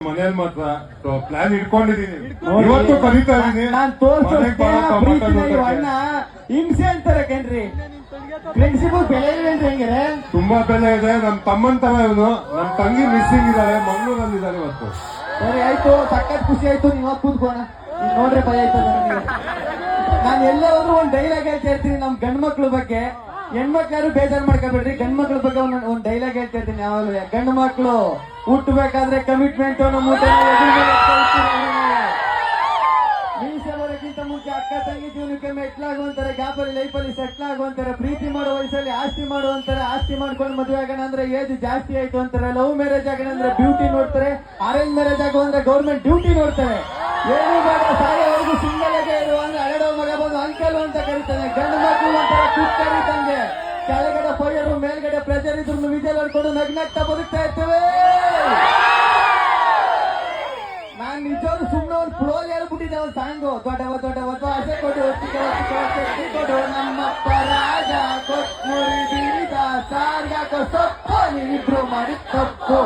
ಮನೇಲಿ ಮಾತ್ರ ಪ್ಲಾನ್ ಇಟ್ಕೊಂಡಿದೀನಿ, ಇವತ್ತು ಕರೀತಾ ಇದೀನಿ. ನಾನ್ ತೋರ್ಸೋಕೆ ಅಣ್ಣ ಹಿಂಸೆ ಅಂತಾರೆ ಕಣ್ರಿ. ಫ್ರೆಂಡ್ಶಿಪ್ ಬೆಲೆ ಇಲ್ವೇನ್ರಿ ಹೆಂಗೆ? ತುಂಬಾ ಬೆಲೆ ಇದೆ. ನಮ್ ತಮ್ಮನ್ ತರ ಇವನು. ನಮ್ ತಂಗಿ ಮಿಸ್ಸಿಂಗ್ ಇದಾರೆ, ಮಂಗ್ಳೂರಲ್ಲಿ ಇದಾರೆ ಇವತ್ತು. ಸರಿ ಆಯ್ತು, ಸಖತ್ ಖುಷಿ ಆಯ್ತು. ನೀವ್ ಕೂತ್ಕೋಣ, ನೋಡ್ರೆ ಭಯ ಆಯ್ತು ನನಗೆ. ನಾನು ಎಲ್ಲೇ ಹೋದ್ರು ಒಂದ್ ಡೈಲಾಗ್ ಹೇಳ್ತಾ ಇರ್ತೀನಿ ನಮ್ ಗಂಡ್ ಮಕ್ಳ ಬಗ್ಗೆ. ಹೆಣ್ಮಕ್ಳು ಬೇಜಾರ್ ಮಾಡ್ಕೊಬೇಡ್ರಿ, ಗಂಡ್ ಮಕ್ಳ ಬಗ್ಗೆ ಒಂದ್ ಡೈಲಾಗ್ ಹೇಳ್ತಾ ಇರ್ತೀನಿ ಯಾವಾಗಲೂ. ಗಂಡು ಮಕ್ಳು ಹುಟ್ಟಬೇಕಾದ್ರೆ ಕಮಿಟ್ಮೆಂಟ್ ಮೀಸೆ ಬರೋಕ್ಕಿಂತ ಮುಂಚೆ ಅಕ್ಕ ತಂಗಿ ಜೀವನಕ್ಕೆ ಮೆಟ್ಲಾಗುವಂತಾರೆ, ಗ್ಯಾಪಲ್ಲಿ ಲೈಫಲ್ಲಿ ಸೆಟ್ಲ್ ಆಗುವಂತಾರೆ, ಪ್ರೀತಿ ಮಾಡೋ ವಯಸ್ಸಲ್ಲಿ ಆಸ್ತಿ ಮಾಡುವಂತಾರೆ, ಆಸ್ತಿ ಮಾಡ್ಕೊಂಡು ಮದುವೆ ಆಗೋಣ ಅಂದ್ರೆ ಏಜ್ ಜಾಸ್ತಿ ಆಯ್ತು ಅಂತಾರೆ, ಲವ್ ಮ್ಯಾರೇಜ್ ಆಗೋಣ ಅಂದ್ರೆ ಬ್ಯೂಟಿ ನೋಡ್ತಾರೆ, ಅರೇಂಜ್ ಮ್ಯಾರೇಜ್ ಆಗೋ ಅಂದ್ರೆ ಗೌರ್ಮೆಂಟ್ ಡ್ಯೂಟಿ ನೋಡ್ತಾರೆ. ಏನು ಬೇಡ ಸಾಯೋವರೆಗೂ ಸಿಂಗಲ್ ಆಗಿ ಇರುವ ಅಂದ್ರೆ ಹರಡೋ ಮಗ ಬಂದು ಅಂಕಲ್ ಅಂತ ಕರೀತಾನೆ. ಗಂಡು ಮಕ್ಕಳು ಒಂಥರ ಕುಕ್ ಕರೀತಂಗೆ, ಕೆಳಗಡೆ ಫೈರು ಮೇಲ್ಗಡೆ ಪ್ರೆಷರ್ ಇದ್ರು ವಿಜಯ್ ಹೊಡ್ಕೊಂಡು ನಗ್ನಗ್ತಾ ಬದುಕ್ತಾ ಇರ್ತೇವೆ. ನಾನ್ ನಿಜವಾಗ್ಲೂ ಸುಮ್ಮನೆ ಒಂದು ಫ್ಲೋಲ್ ಹೇಳ್ಬಿಟ್ಟಿದ್ದೆ ಒಂದು ಸಾಂಗು. ದೊಡ್ಡವ ದೊಡ್ಡವ ಆಸೆ ಕೊಡು ಕೊಡು ನಮ್ಮಪ್ಪ ರಾಜ ಕೊಟ್ಟ ಸಾರ್ಗಾಕೋ ಸೊಪ್ಪು ನೀವಿಬ್ರು ಮಾಡಿ ತಪ್ಪು.